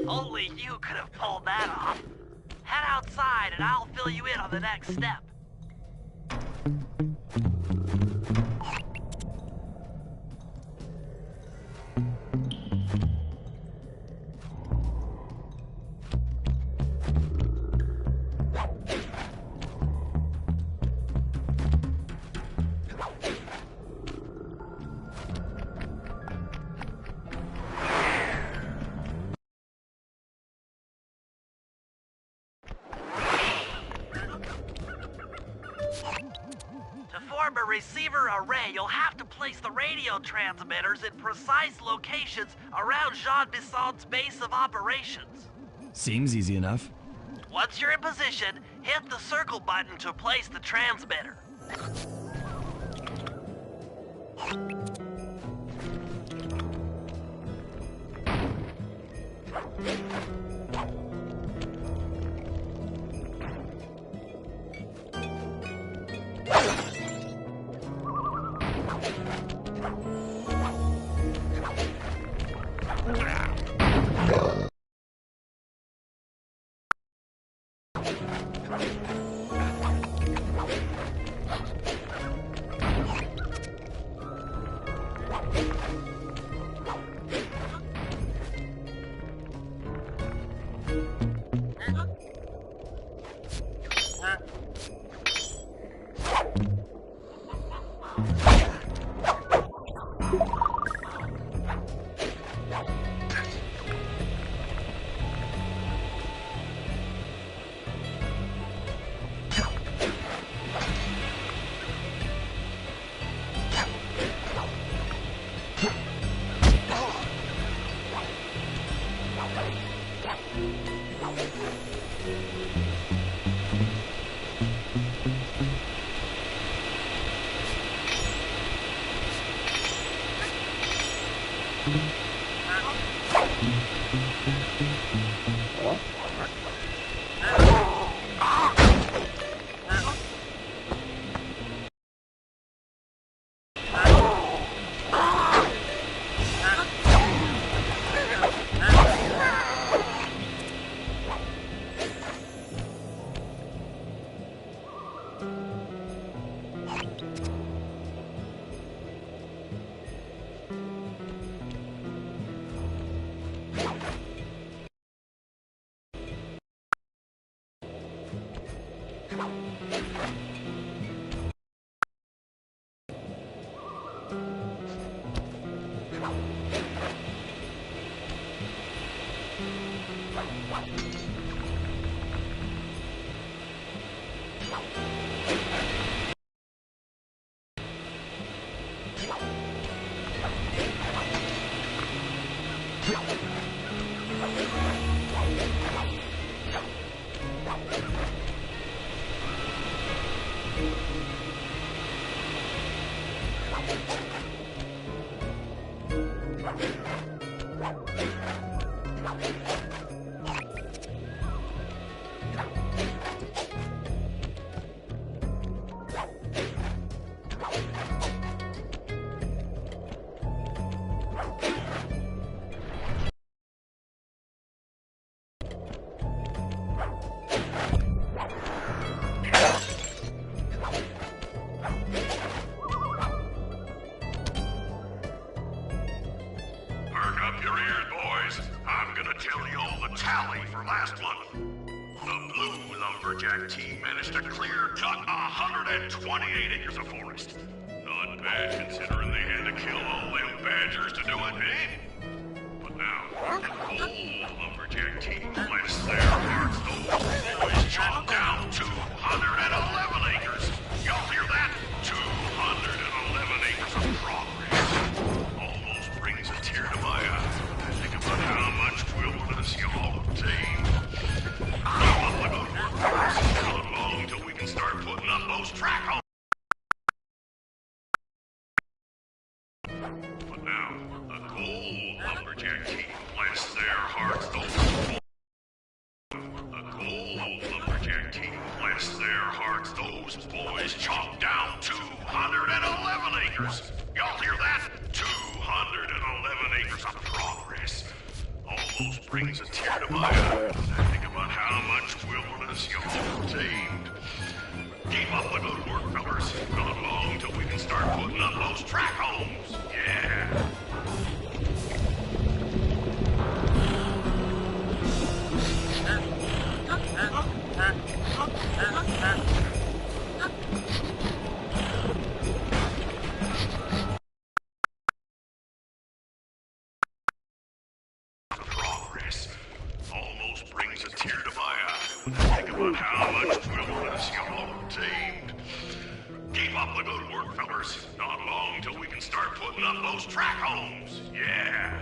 Only you could have pulled that off. Head outside and I'll fill you in on the next step. To form a receiver array, you'll have to place the radio transmitters in precise locations around Jean Bisson's base of operations. Seems easy enough. Once you're in position, hit the circle button to place the transmitter. Lumberjack team managed to clear cut 128 acres of forest. Not bad considering they had to kill all them badgers to do it, eh? But now, the old Lumberjack team, bless their hearts, those boys chopped down 211 acres. Y'all hear that? 211 acres of progress. Almost brings a tear to my eye when I think about how much wilderness y'all have tamed. Not long till we can start putting up those track homes. But now, the gold Lumberjack team, bless their hearts, those boys chopped down 211 acres. Y'all hear that? 211 acres of progress. Almost brings a tear to my eye when I think about how much wilderness y'all tamed. Keep up the good work, fellas. Not long till we can start putting up those track homes. Yeah. Progress almost brings a tear to my eye when I think about how much wilderness y'all tamed. Keep up the good work, fellas. Not long till we can start putting up those track homes. Yeah.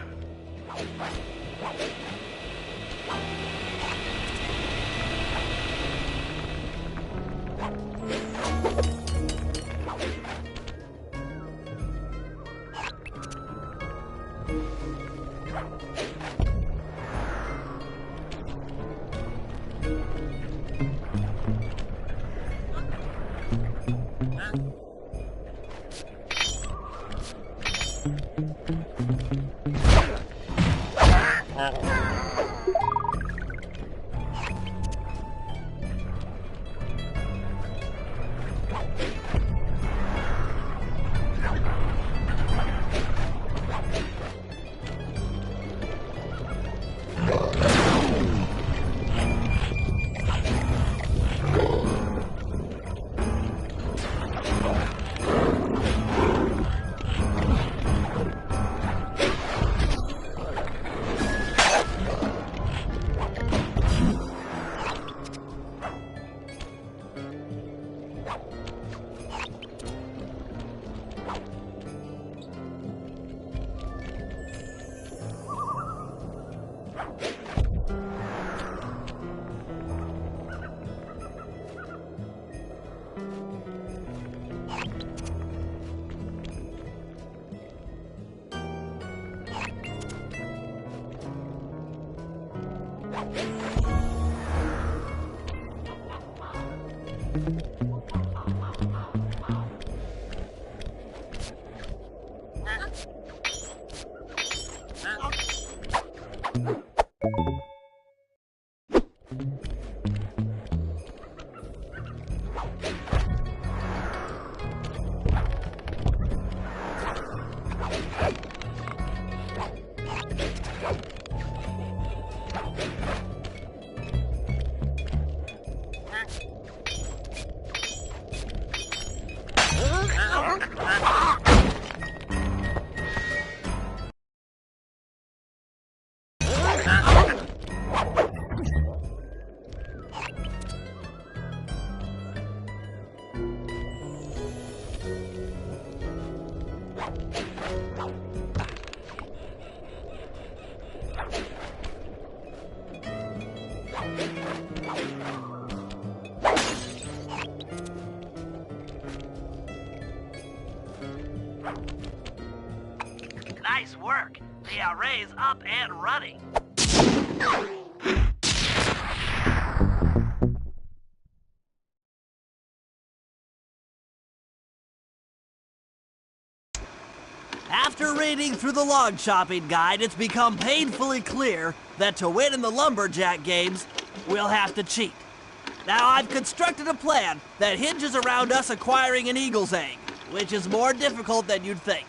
Nice work. The array's up and running. After reading through the log chopping guide, it's become painfully clear that to win in the lumberjack games, we'll have to cheat. Now, I've constructed a plan that hinges around us acquiring an eagle's egg, which is more difficult than you'd think.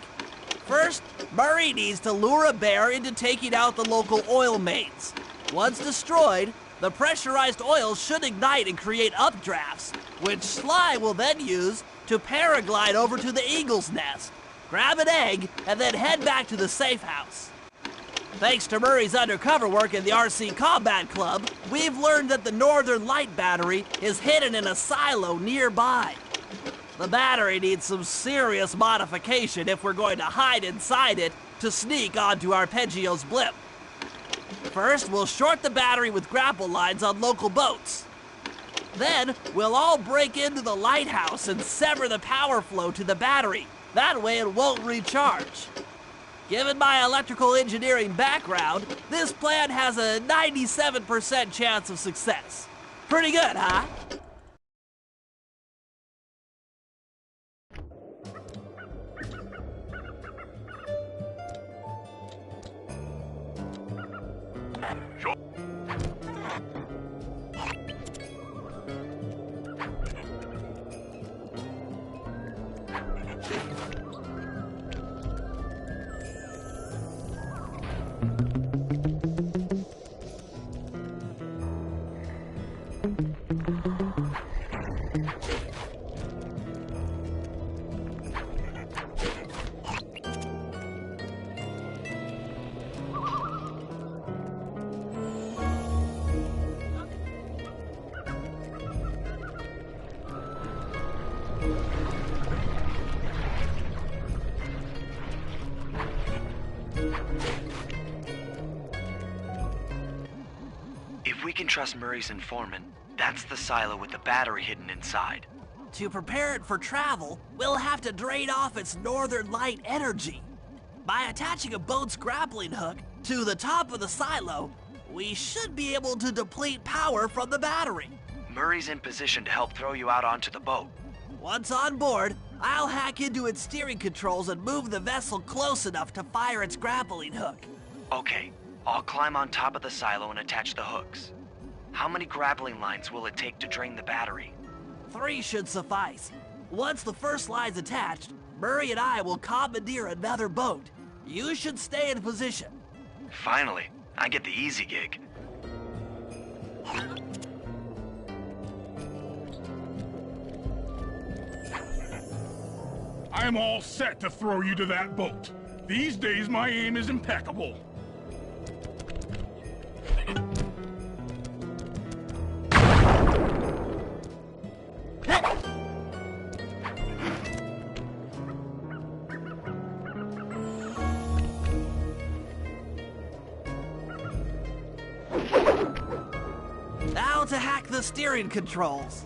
First, Murray needs to lure a bear into taking out the local oil mains. Once destroyed, the pressurized oil should ignite and create updrafts, which Sly will then use to paraglide over to the eagle's nest, grab an egg, and then head back to the safe house. Thanks to Murray's undercover work in the RC Combat Club, we've learned that the Northern Light battery is hidden in a silo nearby. The battery needs some serious modification if we're going to hide inside it to sneak onto Arpeggio's blimp. First, we'll short the battery with grapple lines on local boats. Then, we'll all break into the lighthouse and sever the power flow to the battery. That way it won't recharge. Given my electrical engineering background, this plan has a 97% chance of success. Pretty good, huh? Sure. If we can trust Murray's informant, that's the silo with the battery hidden inside. To prepare it for travel, we'll have to drain off its northern light energy. By attaching a boat's grappling hook to the top of the silo, we should be able to deplete power from the battery. Murray's in position to help throw you out onto the boat. Once on board, I'll hack into its steering controls and move the vessel close enough to fire its grappling hook. Okay, I'll climb on top of the silo and attach the hooks. How many grappling lines will it take to drain the battery? 3 should suffice. Once the first line's attached, Murray and I will commandeer another boat. You should stay in position. Finally, I get the easy gig. I'm all set to throw you to that boat. These days, my aim is impeccable. Now to hack the steering controls.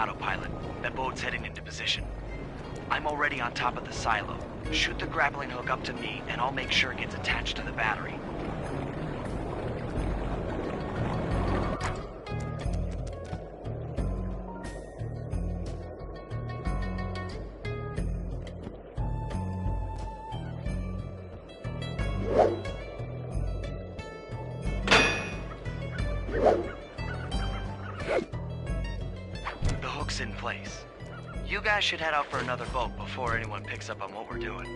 autopilot. That boat's heading into position. I'm already on top of the silo. Shoot the grappling hook up to me, and I'll make sure it gets attached to the battery. The hook's in place. You guys should head out for another boat before anyone picks up on what we're doing.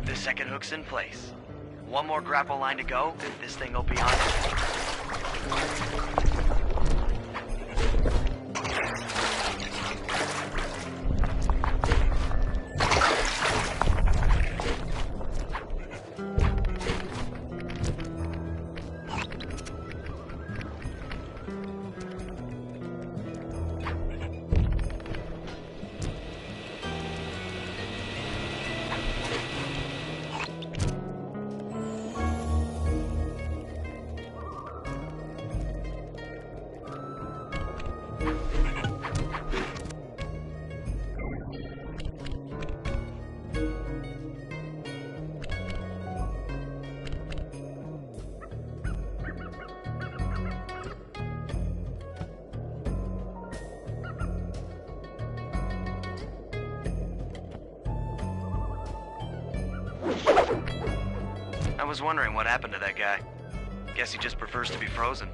The second hook's in place. One more grapple line to go, and this thing will be on. I was wondering what happened to that guy. Guess he just prefers to be frozen.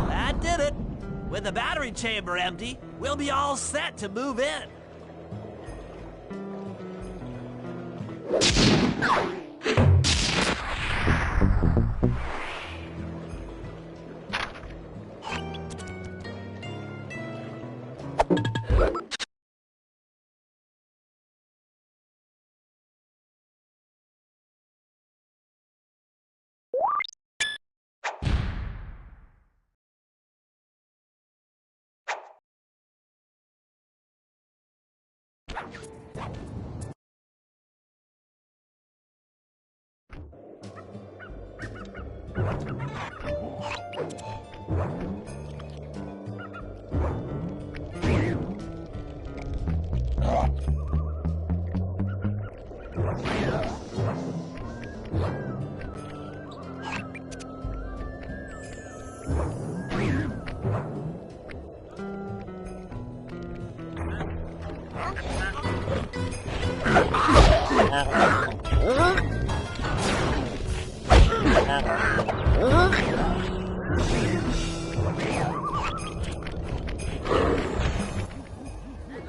That did it. With the battery chamber empty, we'll be all set to move in.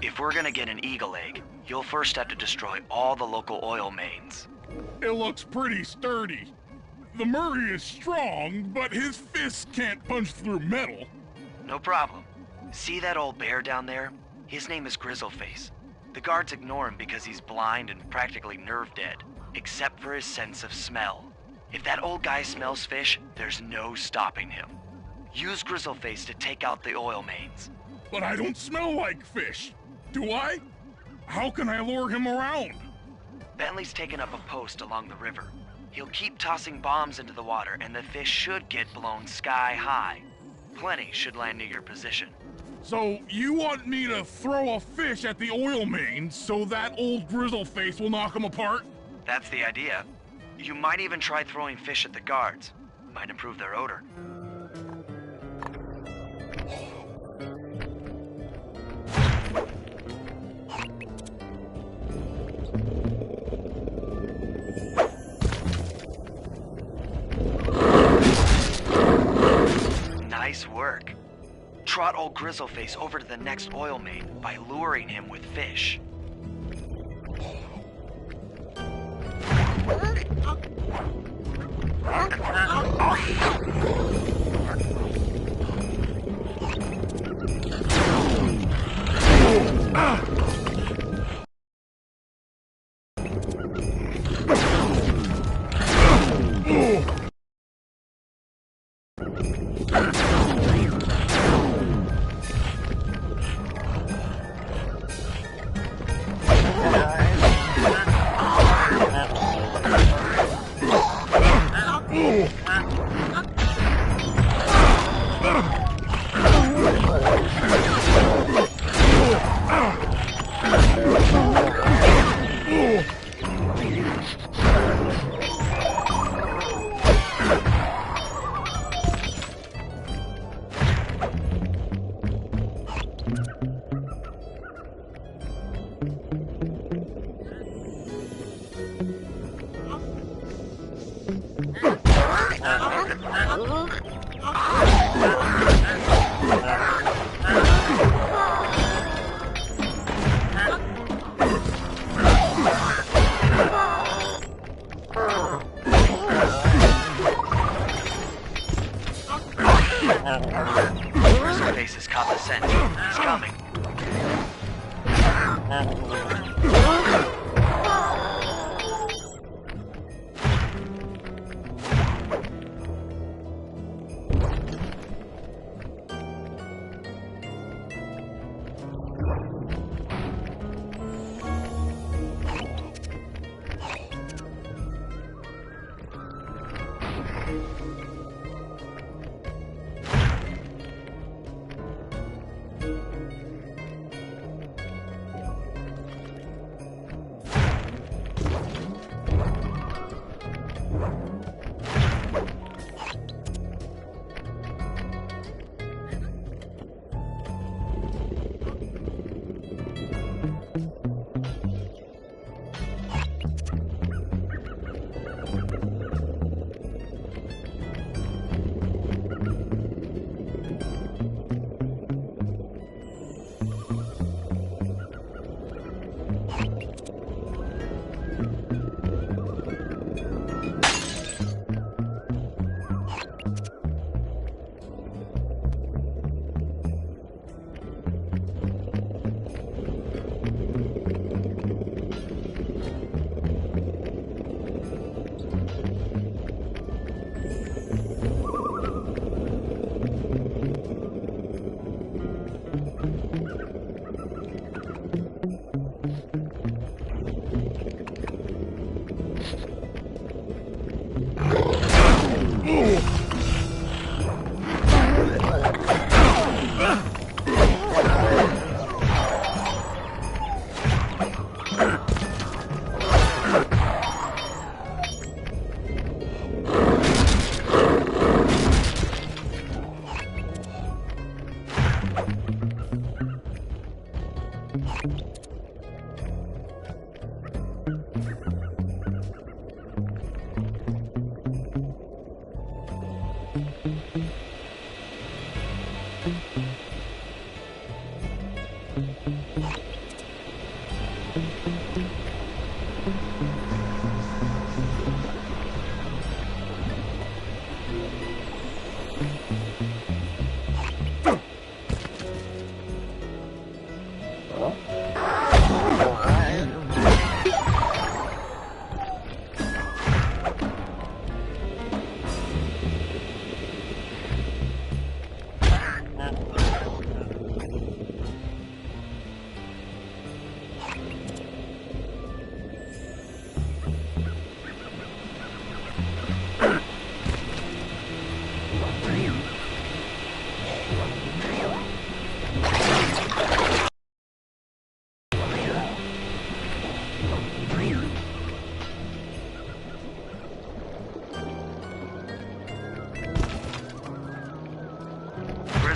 If we're gonna get an eagle egg, you'll first have to destroy all the local oil mains. It looks pretty sturdy. The Murray is strong, but his fists can't punch through metal. No problem. See that old bear down there? His name is Grizzleface. The guards ignore him because he's blind and practically nerve dead, except for his sense of smell. If that old guy smells fish, there's no stopping him. Use Grizzleface to take out the oil mains. But I don't smell like fish. Do I? How can I lure him around? Bentley's taken up a post along the river. He'll keep tossing bombs into the water, and the fish should get blown sky high. Plenty should land near your position. So you want me to throw a fish at the oil mains so that old Grizzleface will knock him apart? That's the idea. You might even try throwing fish at the guards. Might improve their odor. Nice work. Trot old Grizzleface over to the next oil main by luring him with fish. Grizzleface has caught the scent. He's coming.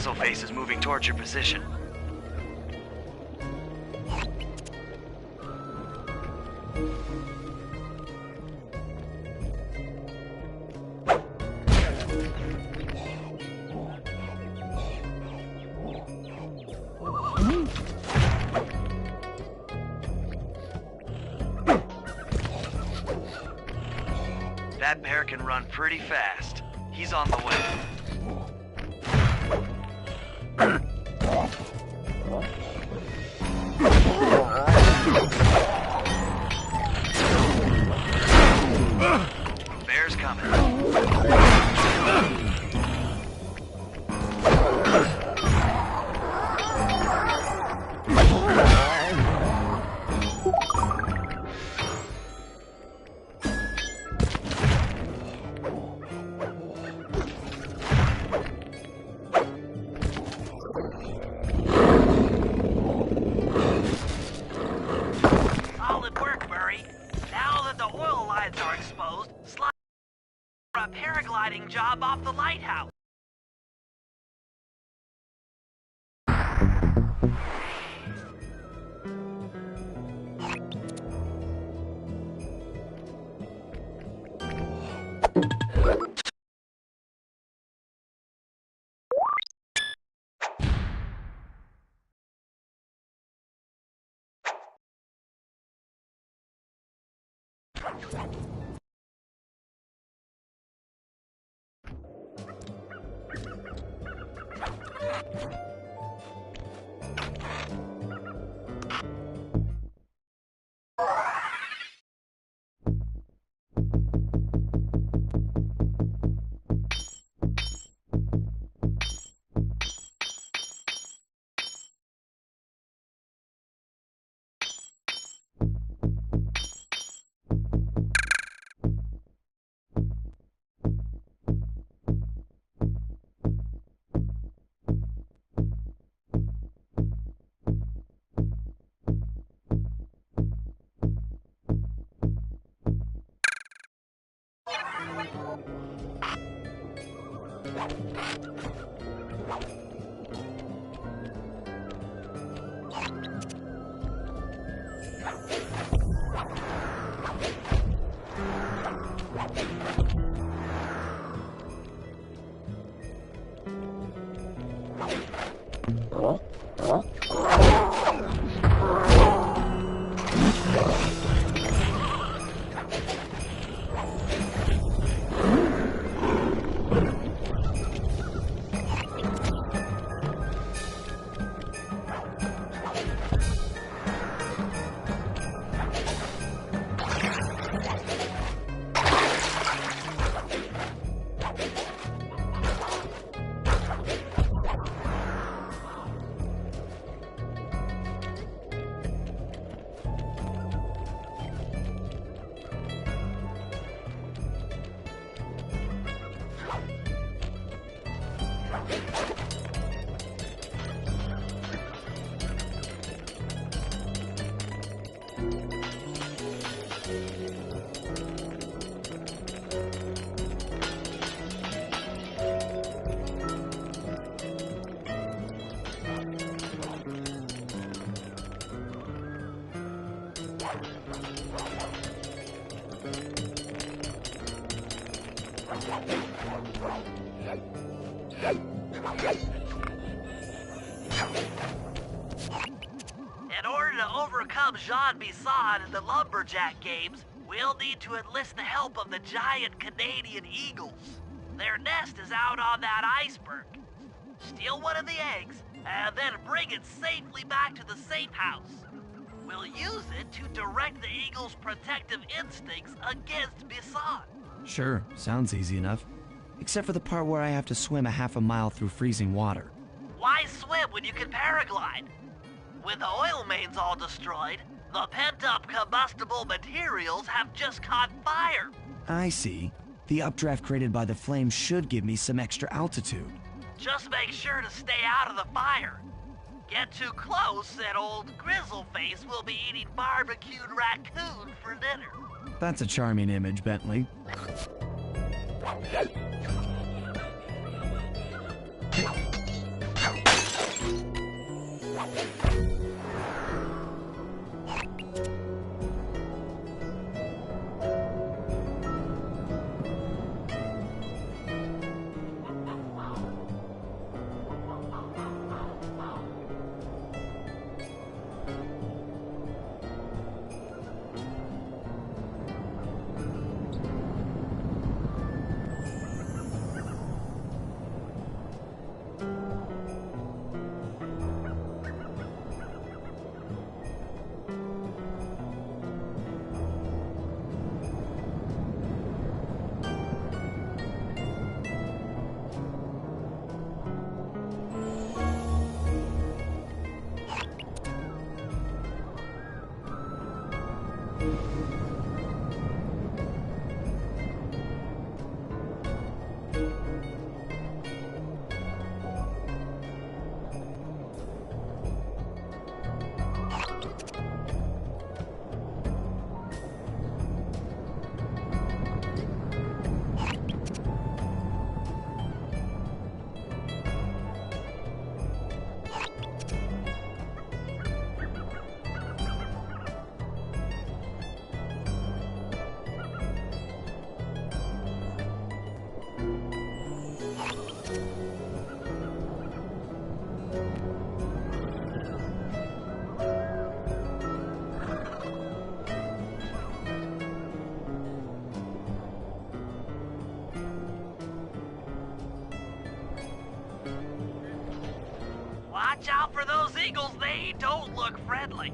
Grizzleface is moving towards your position. That bear can run pretty fast. He's on the way. Bear's coming. Solid work, Murray. Now that the oil lines are exposed, slide for a paragliding job off the lighthouse. In order to overcome Jean Bisson in the Lumberjack games, we'll need to enlist the help of the giant Canadian eagles. Their nest is out on that iceberg. Steal one of the eggs, and then bring it safely back to the safe house. We'll use it to direct the eagle's protective instincts against Bisan. Sure, sounds easy enough. Except for the part where I have to swim a half a mile through freezing water. Why swim when you can paraglide? With the oil mains all destroyed, the pent-up combustible materials have just caught fire. I see. The updraft created by the flames should give me some extra altitude. Just make sure to stay out of the fire. Get too close and old Grizzleface will be eating barbecued raccoon for dinner. That's a charming image, Bentley. Watch out for those eagles, they don't look friendly.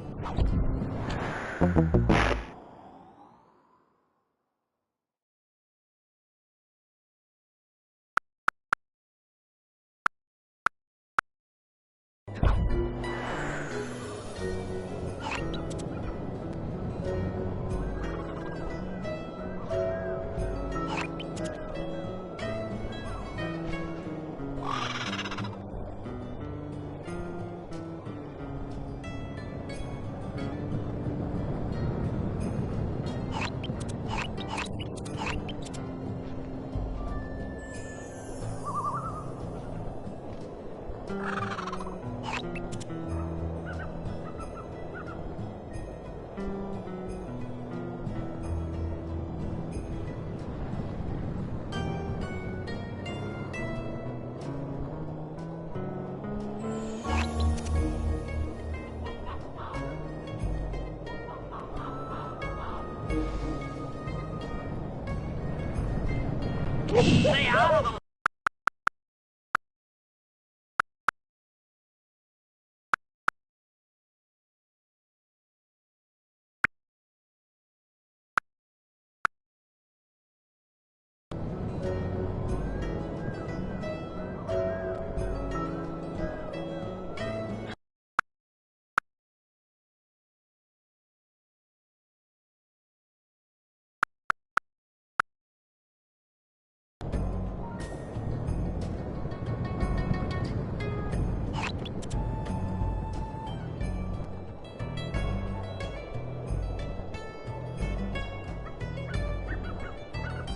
Stay out of the...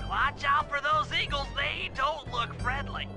Watch out for those eagles, they don't look friendly.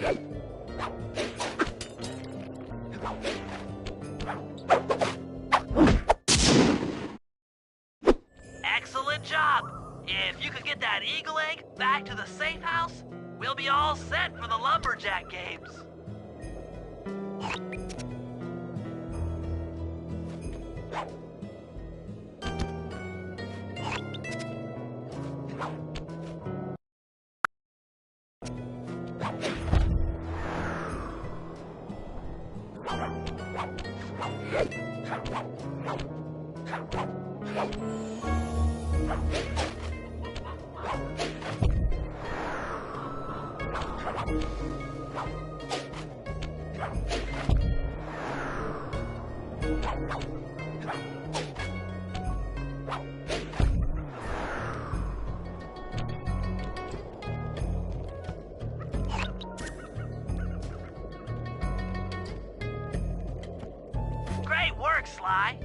Excellent job! If you could get that eagle egg back to the safe house, we'll be all set for the lumberjack games. Great work, Sly.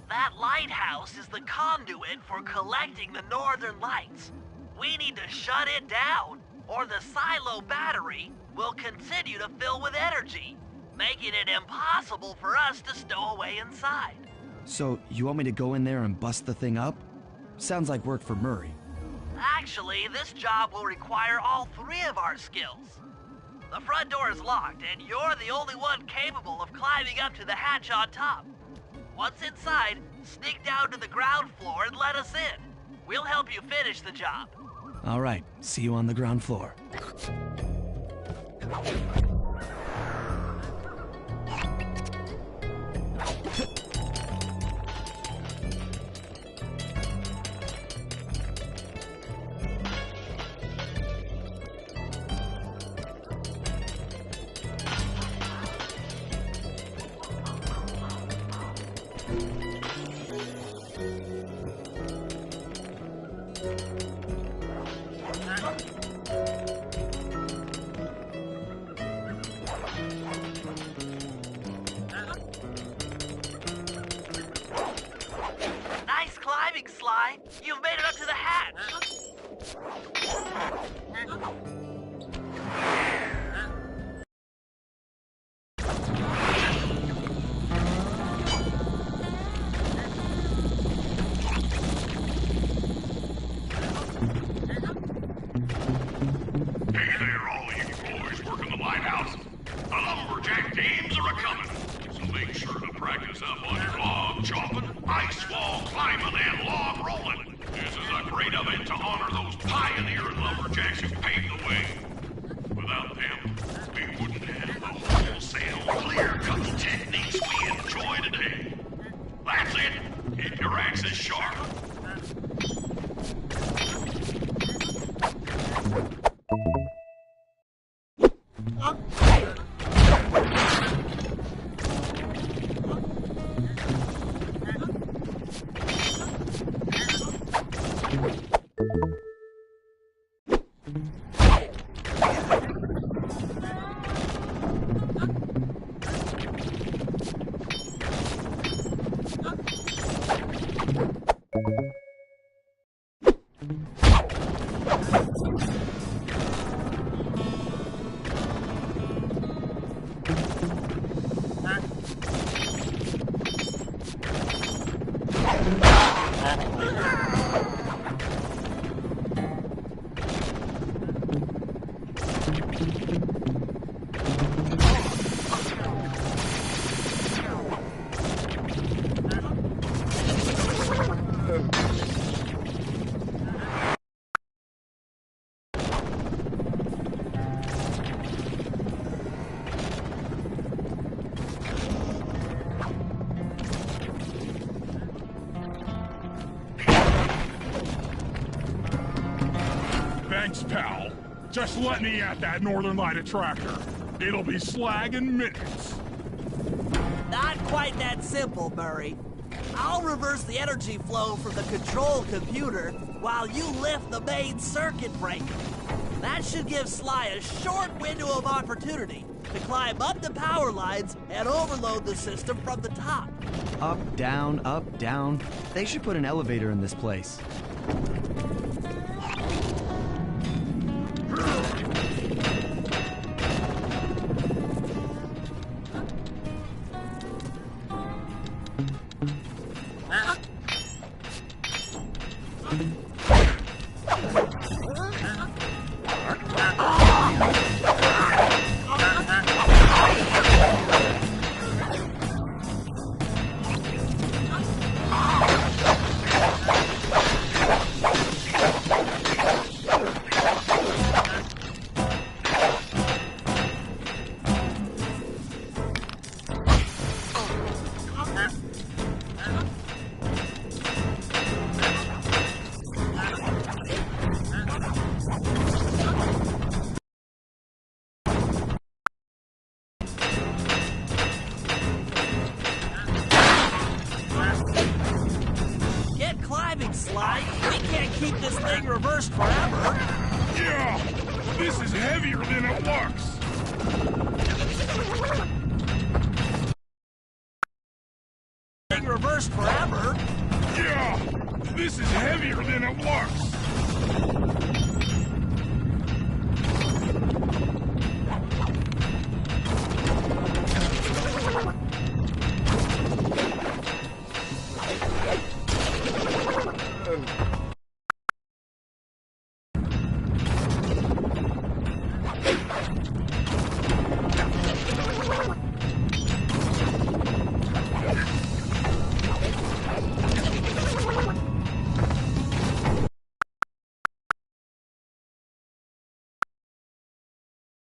That lighthouse is the conduit for collecting the northern lights. We need to shut it down, or the silo battery will continue to fill with energy, making it impossible for us to stow away inside. So, you want me to go in there and bust the thing up? Sounds like work for Murray. Actually, this job will require all three of our skills. The front door is locked, and you're the only one capable of climbing up to the hatch on top. Once inside, sneak down to the ground floor and let us in. We'll help you finish the job. All right, see you on the ground floor. Nice climbing, Sly. You've made it up to the hatch. Hey there, all of you boys working the lighthouse. The lumberjack games are a-coming, so make sure to practice up on your log chopping, ice wall climbing, and log rolling. This is a great event to honor those pioneering lumberjacks who paved the way. Without them, we wouldn't have the wholesale clear-cut techniques we enjoy today. That's it. Keep your axes sharp. Thanks, pal. Just let me at that Northern Light attractor. It'll be slag in minutes. Not quite that simple, Murray. I'll reverse the energy flow from the control computer while you lift the main circuit breaker. That should give Sly a short window of opportunity to climb up the power lines and overload the system from the top. Up, down, up, down. They should put an elevator in this place. Sly, we can't keep this thing reversed forever. Yeah, this is heavier than it looks. Thing reversed forever. Yeah, this is heavier than it looks.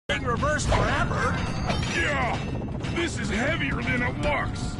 Thing reversed forever. Yeah, this is heavier than it looks.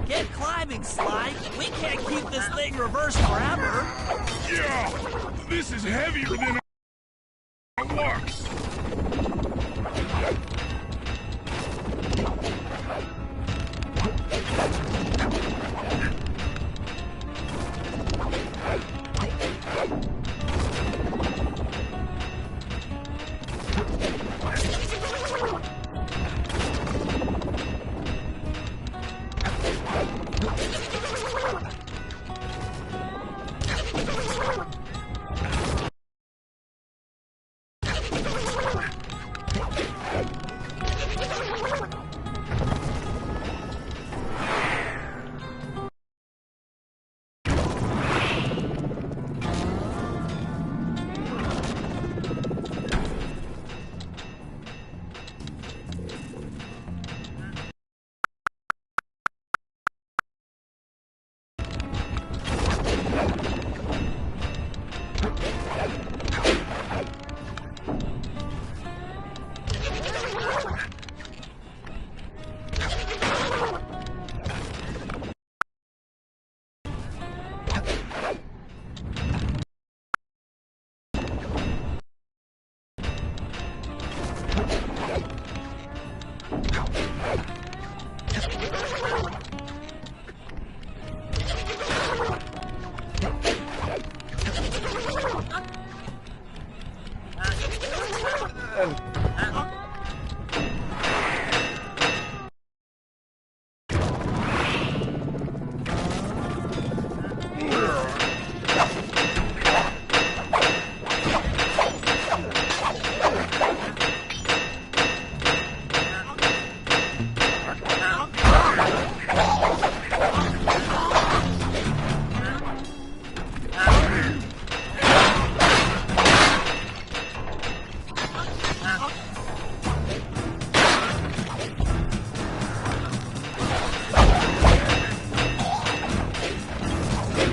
Get climbing, Sly. We can't keep this thing reversed forever. Yeah, this is heavier than it looks.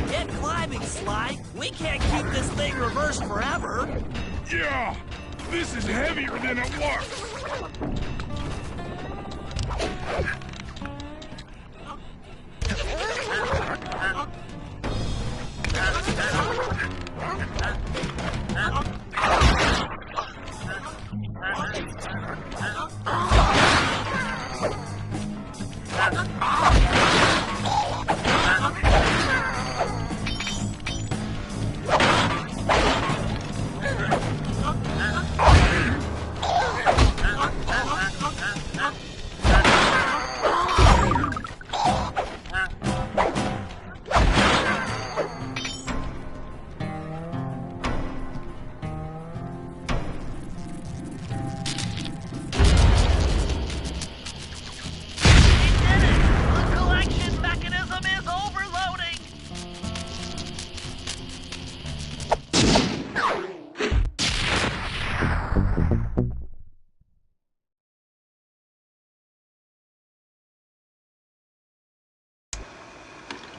Get climbing, Sly. We can't keep this thing reversed forever. Yeah, this is heavier than it was.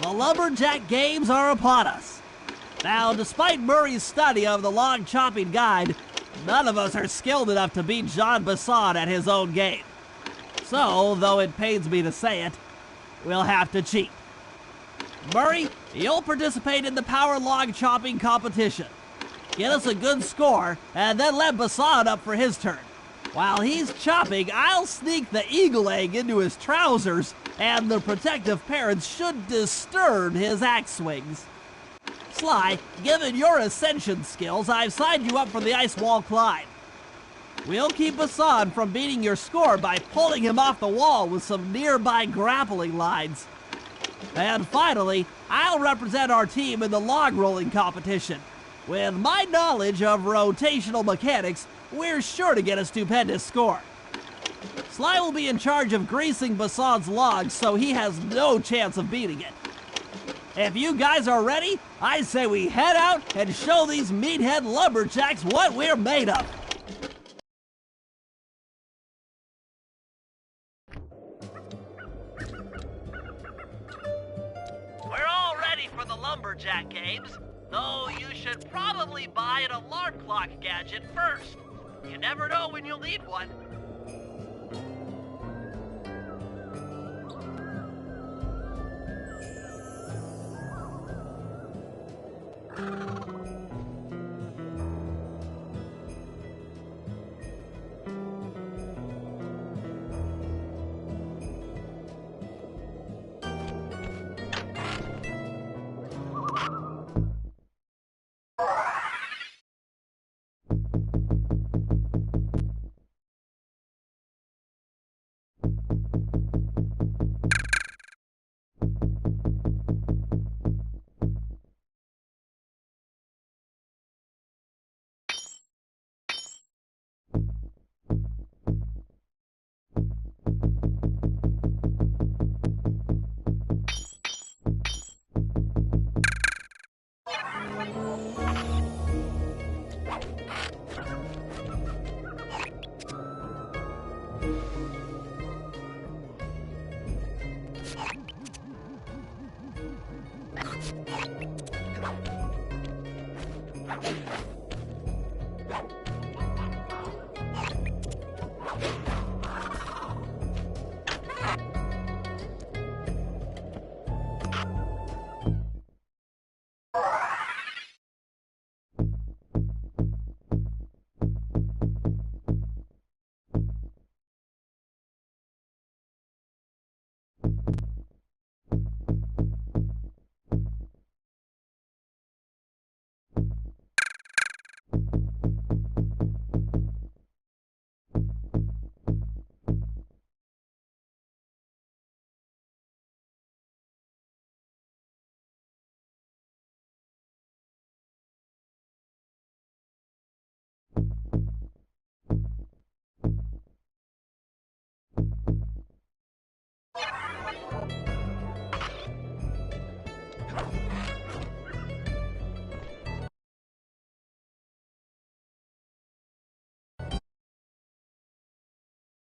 The Lumberjack Games are upon us. Now, despite Murray's study of the log chopping guide, none of us are skilled enough to beat Jean Basson at his own game. So, though it pains me to say it, we'll have to cheat. Murray, you'll participate in the power log chopping competition. Get us a good score, and then let Basson up for his turn. While he's chopping, I'll sneak the eagle egg into his trousers, and the protective parents should disturb his axe swings. Sly, given your ascension skills, I've signed you up for the ice wall climb. We'll keep Basson from beating your score by pulling him off the wall with some nearby grappling lines. And finally, I'll represent our team in the log rolling competition. With my knowledge of rotational mechanics, we're sure to get a stupendous score. Sly will be in charge of greasing Basson's logs, so he has no chance of beating it. If you guys are ready, I say we head out and show these meathead lumberjacks what we're made of. We're all ready for the Lumberjack Games, though you should probably buy an alarm clock gadget first. You never know when you'll need one.